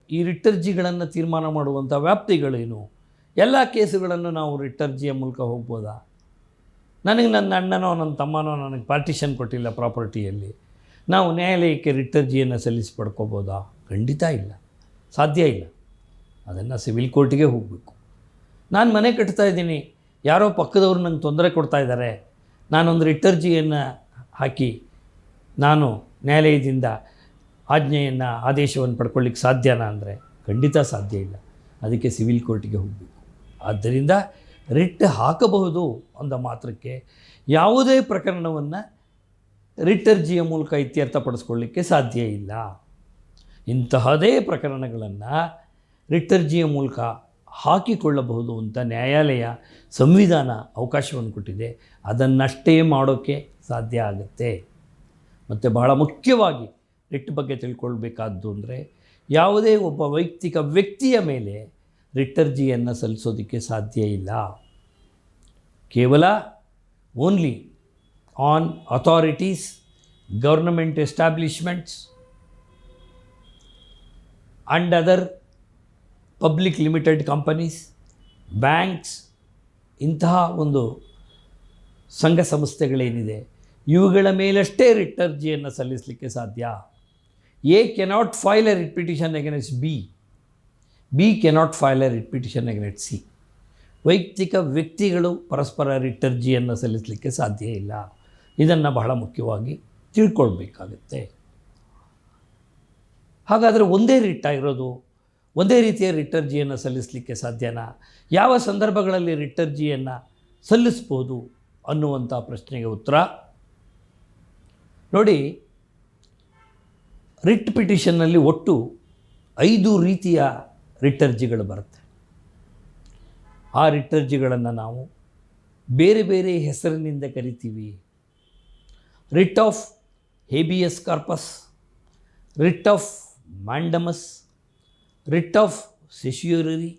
ಈ ರಿಟರ್ಜಿಗಳನ್ನು ತೀರ್ಮಾನ ಮಾಡುವಂಥ ವ್ಯಾಪ್ತಿಗಳೇನು? ಎಲ್ಲ ಕೇಸುಗಳನ್ನು ನಾವು ರಿಟರ್ಜಿಯ ಮೂಲಕ ಹೋಗ್ಬೋದಾ? ನನಗೆ ನನ್ನ ಅಣ್ಣನೋ ನನ್ನ ತಮ್ಮನೋ ನನಗೆ ಪಾರ್ಟಿಷನ್ ಕೊಟ್ಟಿಲ್ಲ ಪ್ರಾಪರ್ಟಿಯಲ್ಲಿ, ನಾವು ನ್ಯಾಯಾಲಯಕ್ಕೆ ರಿಟರ್ಜಿಯನ್ನು ಸಲ್ಲಿಸಿ ಪಡ್ಕೋಬೋದಾ? ಖಂಡಿತ ಇಲ್ಲ, ಸಾಧ್ಯ ಇಲ್ಲ. ಅದನ್ನು ಸಿವಿಲ್ ಕೋರ್ಟಿಗೆ ಹೋಗಬೇಕು. ನಾನು ಮನೆ ಕಟ್ತಾ ಇದ್ದೀನಿ, ಯಾರೋ ಪಕ್ಕದವ್ರು ನಂಗೆ ತೊಂದರೆ ಕೊಡ್ತಾ ಇದ್ದಾರೆ, ನಾನೊಂದು ರಿಟರ್ಜಿಯನ್ನು ಹಾಕಿ ನಾನು ನ್ಯಾಯಾಲಯದಿಂದ ಆದೇಶವನ್ನು ಪಡ್ಕೊಳ್ಳಿಕ್ಕೆ ಸಾಧ್ಯನಾ ಅಂದರೆ ಖಂಡಿತ ಸಾಧ್ಯ ಇಲ್ಲ. ಅದಕ್ಕೆ ಸಿವಿಲ್ ಕೋರ್ಟಿಗೆ ಹೋಗಬೇಕು. ಆದ್ದರಿಂದ ರಿಟ್ ಹಾಕಬಹುದು ಅಂದ ಮಾತ್ರಕ್ಕೆ ಯಾವುದೇ ಪ್ರಕರಣವನ್ನು ರಿಟರ್ಜಿಯ ಮೂಲಕ ಇತ್ಯರ್ಥಪಡಿಸ್ಕೊಳ್ಳಿಕ್ಕೆ ಸಾಧ್ಯ ಇಲ್ಲ. ಇಂತಹದೇ ಪ್ರಕರಣಗಳನ್ನು ರಿಟರ್ಜಿಯ ಮೂಲಕ ಹಾಕಿಕೊಳ್ಳಬಹುದು ಅಂತ ನ್ಯಾಯಾಲಯ ಸಂವಿಧಾನ ಅವಕಾಶವನ್ನು ಕೊಟ್ಟಿದೆ. ಅದನ್ನಷ್ಟೇ ಮಾಡೋಕ್ಕೆ ಸಾಧ್ಯ ಆಗುತ್ತೆ. ಮತ್ತು ಬಹಳ ಮುಖ್ಯವಾಗಿ ರಿಟ್ ಬಗ್ಗೆ ತಿಳ್ಕೊಳ್ಬೇಕಾದ್ದು ಅಂದರೆ, ಯಾವುದೇ ಒಬ್ಬ ವ್ಯಕ್ತಿಯ ಮೇಲೆ ರಿಟರ್ಜಿಯನ್ನು ಸಲ್ಲಿಸೋದಕ್ಕೆ ಸಾಧ್ಯ ಇಲ್ಲ. ಕೇವಲ only on authorities, government establishments and other public limited companies, banks, ಇಂತಹ ಒಂದು ಸಂಘ ಸಂಸ್ಥೆಗಳೇನಿದೆ ಇವುಗಳ ಮೇಲಷ್ಟೇ ರಿಟರ್ಜಿಯನ್ನು ಸಲ್ಲಿಸಲಿಕ್ಕೆ ಸಾಧ್ಯ. A cannot file A writ petition against B, B cannot file A writ petition against C. ವೈಯಕ್ತಿಕ ವ್ಯಕ್ತಿಗಳು ಪರಸ್ಪರ ರಿಟರ್ಜಿಯನ್ನು ಸಲ್ಲಿಸಲಿಕ್ಕೆ ಸಾಧ್ಯ ಇಲ್ಲ. ಇದನ್ನು ಬಹಳ ಮುಖ್ಯವಾಗಿ ತಿಳ್ಕೊಳ್ಬೇಕಾಗುತ್ತೆ. ಹಾಗಾದರೆ ಒಂದೇ ರಿಟ್ ಆಗಿರೋದು, ಒಂದೇ ರೀತಿಯ ರಿಟರ್ಜಿಯನ್ನು ಸಲ್ಲಿಸಲಿಕ್ಕೆ ಸಾಧ್ಯನಾ? ಯಾವ ಸಂದರ್ಭಗಳಲ್ಲಿ ರಿಟರ್ಜಿಯನ್ನು ಸಲ್ಲಿಸ್ಬೋದು ಅನ್ನುವಂಥ ಪ್ರಶ್ನೆಗೆ ಉತ್ತರ ನೋಡಿ. ರಿಟ್ ಪಿಟಿಷನ್ನಲ್ಲಿ ಒಟ್ಟು 5 ರೀತಿಯ ರಿಟರ್ಜಿಗಳು ಬರುತ್ತೆ. ಆ ರಿಟರ್ಜಿಗಳನ್ನು ನಾವು ಬೇರೆ ಬೇರೆ ಹೆಸರಿನಿಂದ ಕರಿತೀವಿ. Writ of habeas corpus, writ of mandamus, writ of certiorari,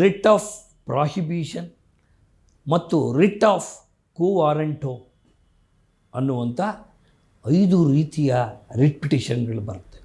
writ of prohibition ಮತ್ತು ರಿಟ್ ಆಫ್ ಕೋ ವಾರಂಟೋ ಅನ್ನುವಂಥ 5 ರೀತಿಯ ರಿಟ್ ಪಿಟಿಷನ್ಗಳು ಬರ್ತವೆ.